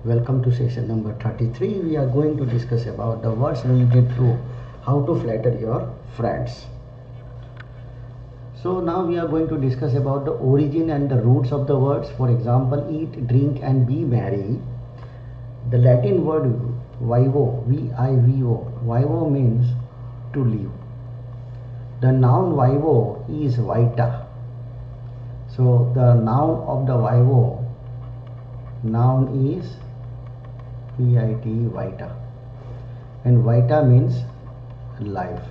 Welcome to session number 33. We are going to discuss about the words related to how to flatter your friends. So now we are going to discuss about the origin and the roots of the words. For example, eat, drink and be merry. The Latin word vivo, V-I-V-O, vivo means to live. The noun vivo is vita. So the noun of the vivo, noun is V-I-T, vita, and vita means life,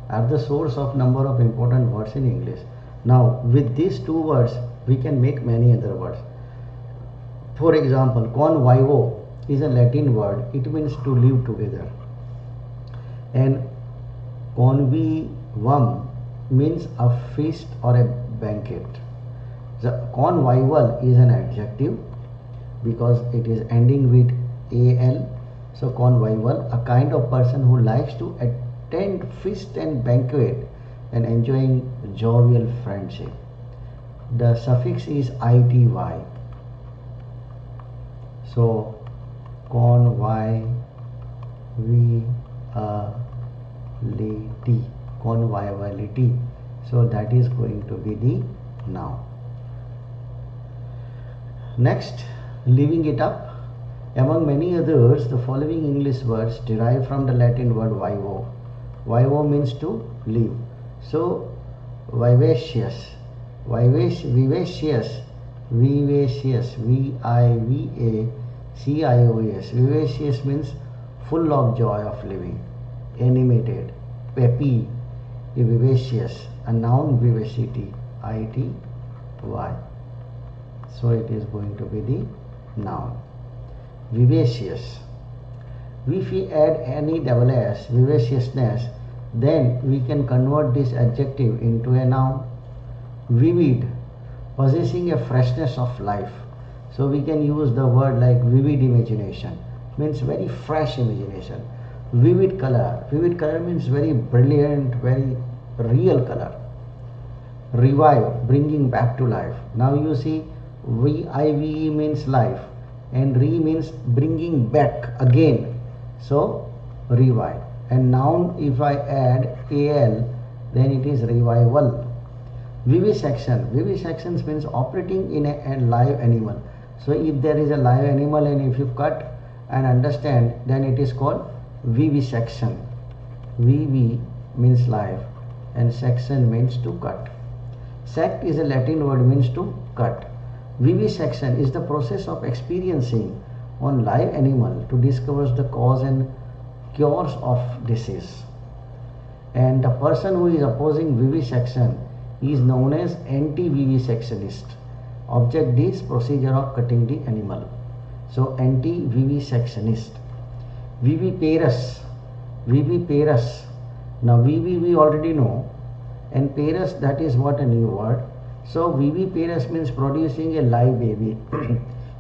are the source of number of important words in English. Now with these two words we can make many other words. For example, con vivo is a Latin word. It means to live together, and convivium means a feast or a banquet. The convivial is an adjective because it is ending with al. So convivial, a kind of person who likes to attend feast and banquet and enjoying jovial friendship. The suffix is ity. So conviviality. So that is going to be the noun. Next, living it up. Among many others, the following English words derive from the Latin word vivo. Vivo means to live. So vivacious, vivacious, V-I-V-A-C-I-O-S. Vivacious means full of joy of living. Animated, peppy, vivacious, a noun vivacity, I-T-Y. So it is going to be the noun. Vivacious. If we add any double S, vivaciousness, then we can convert this adjective into a noun. Vivid, possessing a freshness of life. So we can use the word like vivid imagination, means very fresh imagination. Vivid color means very brilliant, very real color. Revive, bringing back to life. Now you see, V-I-V-E means life and re means bringing back again. So revive. And noun, if I add al, then it is revival. Vivisection means operating in a live animal. So if there is a live animal and if you cut and understand, then it is called vivisection. Vivi means live and section means to cut. Sect is a Latin word, means to cut. Vivisection is the process of experiencing on live animal to discover the cause and cures of disease. And the person who is opposing vivisection is known as anti-vivisectionist. Object is procedure of cutting the animal. So anti-vivisectionist. Viviparous. Now vivi we already know, and parous, that is what a new word. So viviparous means producing a live baby.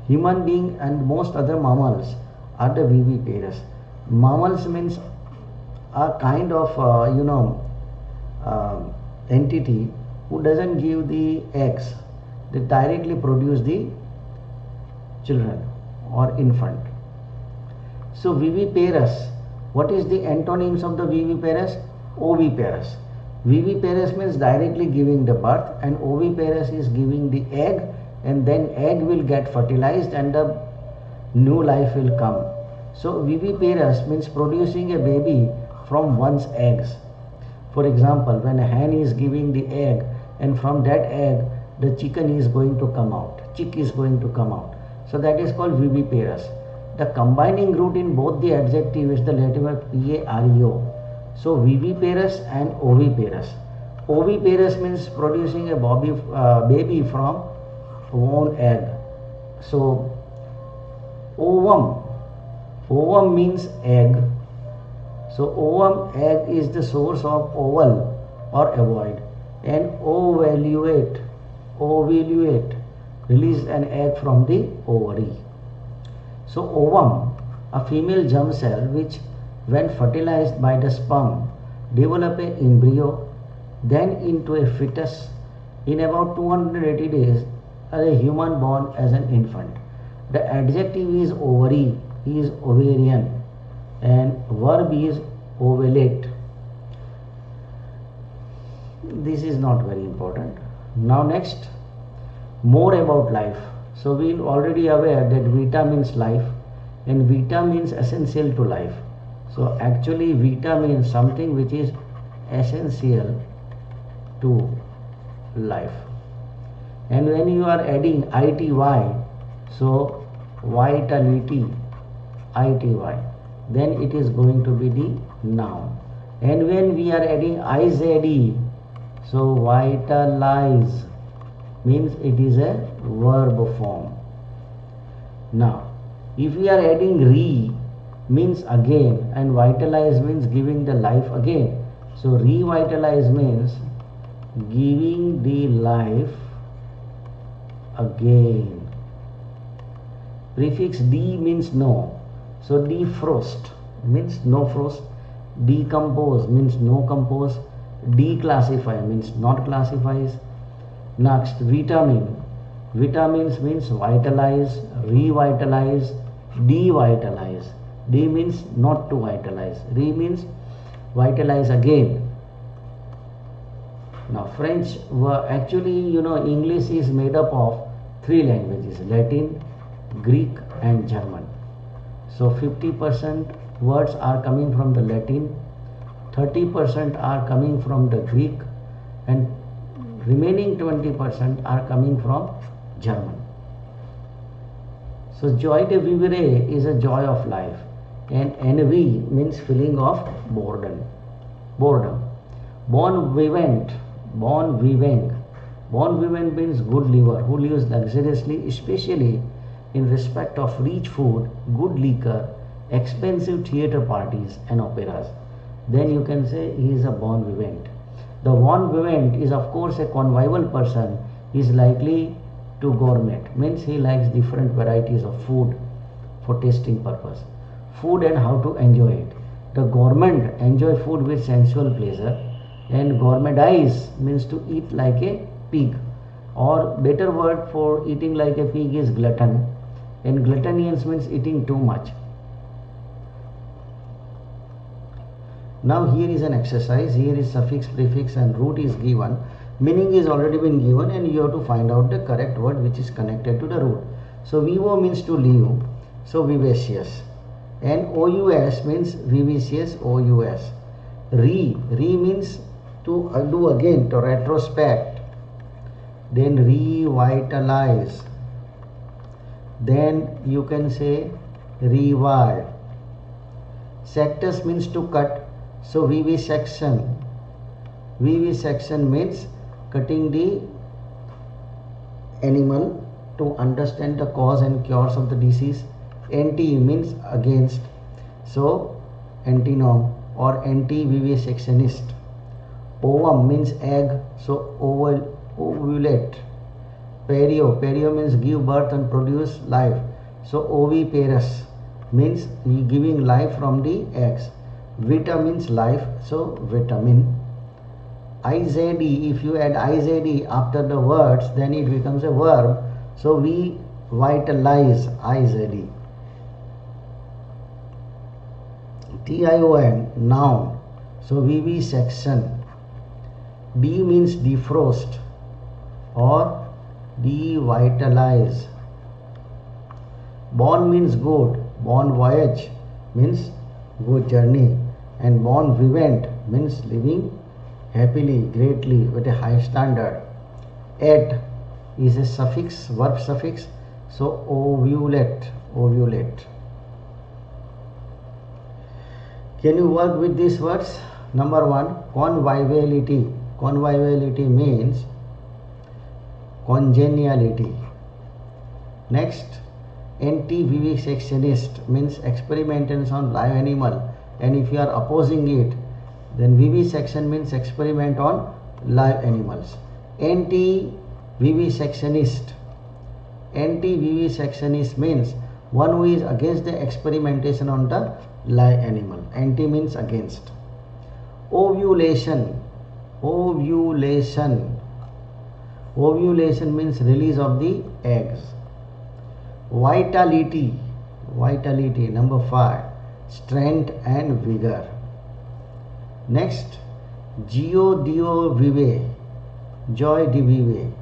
Human being and most other mammals are the viviparous. Mammals means a kind of entity who doesn't give the eggs. They directly produce the children or infant. So viviparous, what is the antonyms of the viviparous? Oviparous. Viviparous means directly giving the birth, and oviparous is giving the egg, and then egg will get fertilized and the new life will come. So viviparous means producing a baby from one's eggs. For example, when a hen is giving the egg, and from that egg the chicken is going to come out, chick is going to come out. So that is called viviparous. The combining root in both the adjective is the Latin word pareo. So viviparous and oviparous. Oviparous means producing a baby from one egg. So ovum means egg. So ovum, egg, is the source of oval or ovoid, and ovulate, release an egg from the ovary. So ovum, a female germ cell which when fertilized by the sperm develop a embryo, then into a fetus. In about 280 days, a human born as an infant. The adjective is ovary, is ovarian, and verb is ovulate. This is not very important. Now next, more about life. So we are already aware that vita means life, and vita means essential to life. So actually vita means something which is essential to life. And when you are adding ity, so vitality, ity, then it is going to be the noun. And when we are adding izd, so vitalize means it is a verb form. Now if we are adding re means again, and vitalize means giving the life again. So revitalize means giving the life again. Prefix d means no. So defrost means no frost. Decompose means no compose. Declassify means not classifies. Next, vitamin. Vitamins means vitalize, revitalize, devitalize. D means not to vitalize. Re means vitalize again. Now French, actually English is made up of 3 languages: Latin, Greek and German. So 50% words are coming from the Latin, 30% are coming from the Greek, and remaining 20% are coming from German. So joie de vivre is a joy of life, and ennui means feeling of boredom. Bon vivant means good liver, who lives luxuriously, especially in respect of rich food, good liquor, expensive theatre parties and operas. Then you can say he is a bon vivant. The bon vivant is of course a convivial person, is likely to gourmet, means he likes different varieties of food for tasting purpose. Food and how to enjoy it. The gourmand enjoy food with sensual pleasure, and gourmandize means to eat like a pig, or better word for eating like a pig is glutton, and gluttonians means eating too much. Now here is an exercise. Here is suffix, prefix and root is given. Meaning is already been given, and you have to find out the correct word which is connected to the root. So vivo means to live, so vivacious. And ous means vivacious, ous. Re means to do again, to retrospect. Then revitalize. Then you can say revive. Sectus means to cut, so vivisection. Vivisection means cutting the animal to understand the cause and cures of the disease. Anti means against, so antinom or anti-vivisectionist. Ovum means egg, so ovulate. Perio means give birth and produce life, so oviparous means giving life from the eggs. Vita means life, so vitamin. Izd, if you add izd after the words, then it becomes a verb, so we vitalize, izd. Tion, noun, so vivisection. D means defrost or devitalize. Bon means good, bon voyage means good journey, and bon vivant means living happily, greatly, with a high standard. Et is a suffix, verb suffix, so ovulate. Can you work with these words? Number 1, conviviality. Conviviality means congeniality. Next, anti-vivisectionist means experimentals on live animal, and if you are opposing it, then vivisection means experiment on live animals. Anti-vivisectionist means one who is against the experimentation on the live animal. Anti means against. Ovulation means release of the eggs. Vitality. Vitality. Number 5. Strength and vigor. Next, Gio Dio Vive. Joy de vive.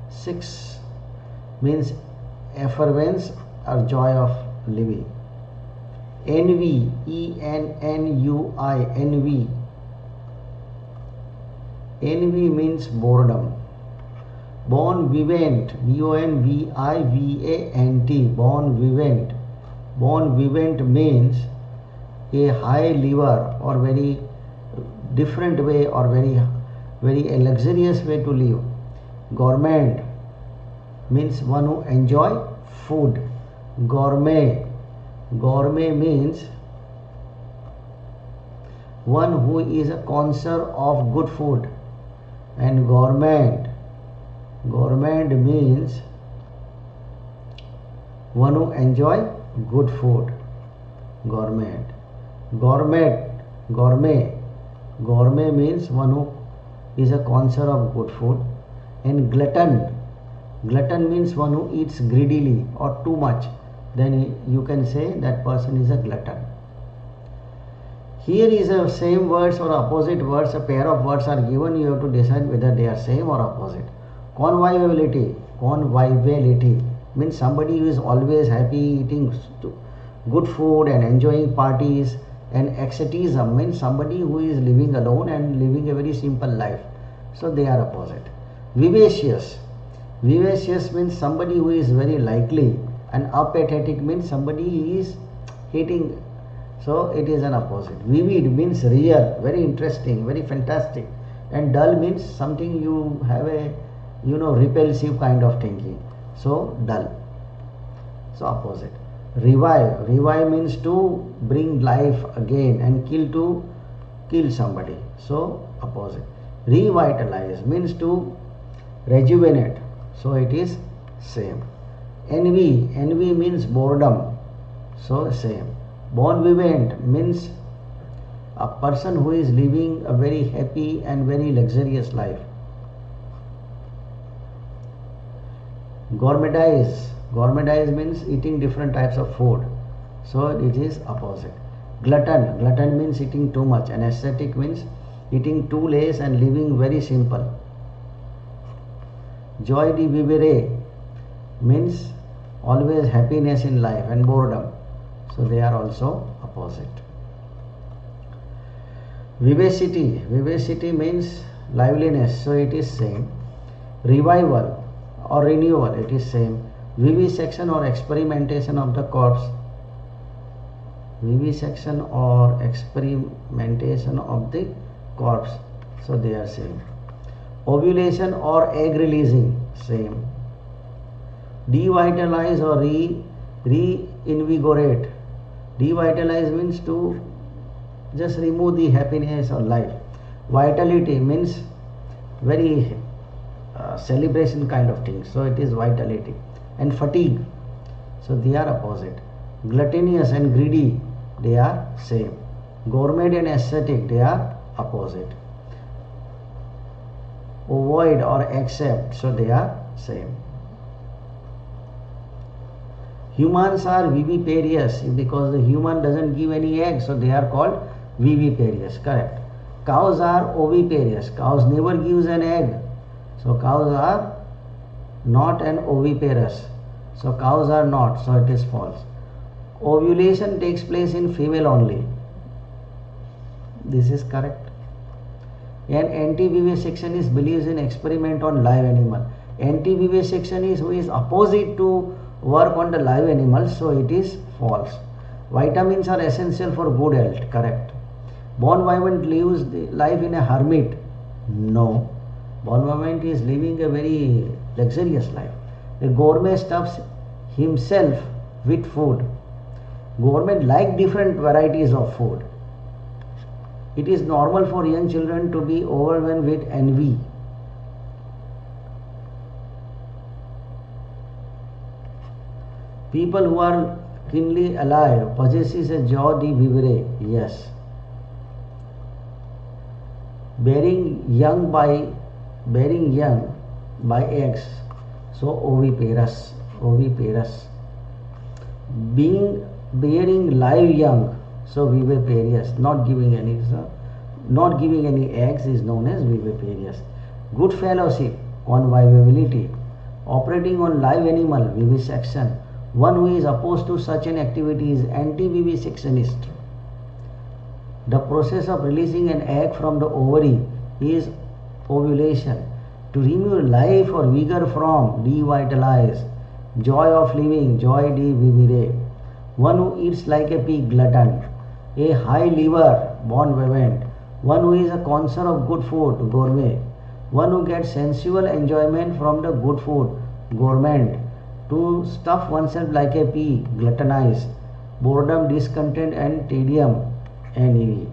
6 means effervescence or joy of living. Envy. ENNUI. Envy. Envy means boredom. Bon vivant. BONVIVANT. Bon vivant. Bon vivant means a high liver or very different way or very luxurious way to live. Gourmand means one who enjoy food. Gourmet. Gourmet means one who is a connoisseur of good food. And gourmand. Gourmand means one who enjoy good food. Gourmand. Gourmet. Gourmet. Gourmet means one who is a connoisseur of good food. And glutton. Glutton means one who eats greedily or too much. Then you can say that person is a glutton. Here is a same words or opposite words. A pair of words are given. You have to decide whether they are same or opposite. Conviviality. Conviviality means somebody who is always happy, eating good food and enjoying parties. And asceticism means somebody who is living alone and living a very simple life. So they are opposite. Vivacious. Vivacious means somebody who is very lively. And apathetic means somebody is hating. So it is an opposite. Vivid means real, very interesting, very fantastic. And dull means something you have a repulsive kind of thinking. So dull. So opposite. Revive. Revive means to bring life again, and to kill somebody. So opposite. Revitalize means to rejuvenate. So it is same. Envy. Envy means boredom. So same. Bon vivant means a person who is living a very happy and very luxurious life. Gourmetize. Gourmetize means eating different types of food. So it is opposite. Glutton. Glutton means eating too much. And ascetic means eating too less and living very simple. Joy de vivere means always happiness in life and boredom. So they are also opposite. Vivacity. Vivacity means liveliness. So it is same. Revival or renewal. It is same. Vivisection or experimentation of the corpse. Vivisection or experimentation of the corpse. So they are same. Ovulation or egg releasing. Same. Devitalize or reinvigorate. Devitalize means to just remove the happiness or life. Vitality means very celebration kind of thing. So it is vitality. And fatigue. So they are opposite. Gluttonous and greedy, they are same. Gourmet and ascetic, they are opposite. Avoid or accept, so they are same. Humans are viviparous because the human doesn't give any egg, so they are called viviparous. Correct. Cows are oviparous. Cows never gives an egg, so cows are not an oviparous. So cows are not, so it is false. Ovulation takes place in female only. This is correct. And anti-vivisection is believes in experiment on live animal. Anti-vivisection is who is opposite to work on the live animals, so it is false. Vitamins are essential for good health. Correct. Bon vivant lives life in a hermit. No. Bon vivant is living a very luxurious life. A gourmet stuffs himself with food. Gourmet like different varieties of food. It is normal for young children to be overwhelmed with envy. People who are keenly alive possesses a joie de vivere. Yes. Bearing young by eggs. So oviparous. Oviparous. bearing live young, so viviparous, not giving any eggs is known as viviparous. Good fellowship, conviviality, operating on live animal, vivisection. One who is opposed to such an activity is anti-vivisectionist. The process of releasing an egg from the ovary is ovulation. To remove life or vigor from, devitalize. Joy of living, joy de vivere. One who eats like a pig, glutton. A high liver, bon vivant. One who is a connoisseur of good food, gourmet. One who gets sensual enjoyment from the good food, gourmand. To stuff oneself like a pea, gluttonize. Boredom, discontent and tedium, ennui.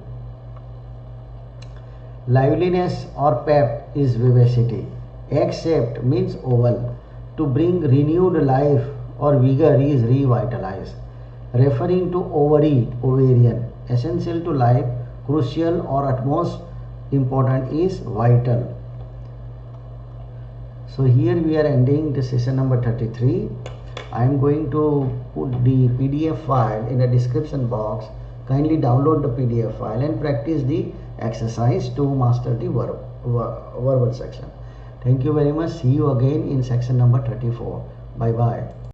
Liveliness or pep is vivacity. Egg-shaped means oval. To bring renewed life or vigor is revitalize. Referring to ovary, ovarian. Essential to life, crucial or utmost important is vital. So here we are ending the session number 33. I am going to put the PDF file in the description box. Kindly download the PDF file and practice the exercise to master the verbal section. Thank you very much. See you again in section number 34. Bye bye.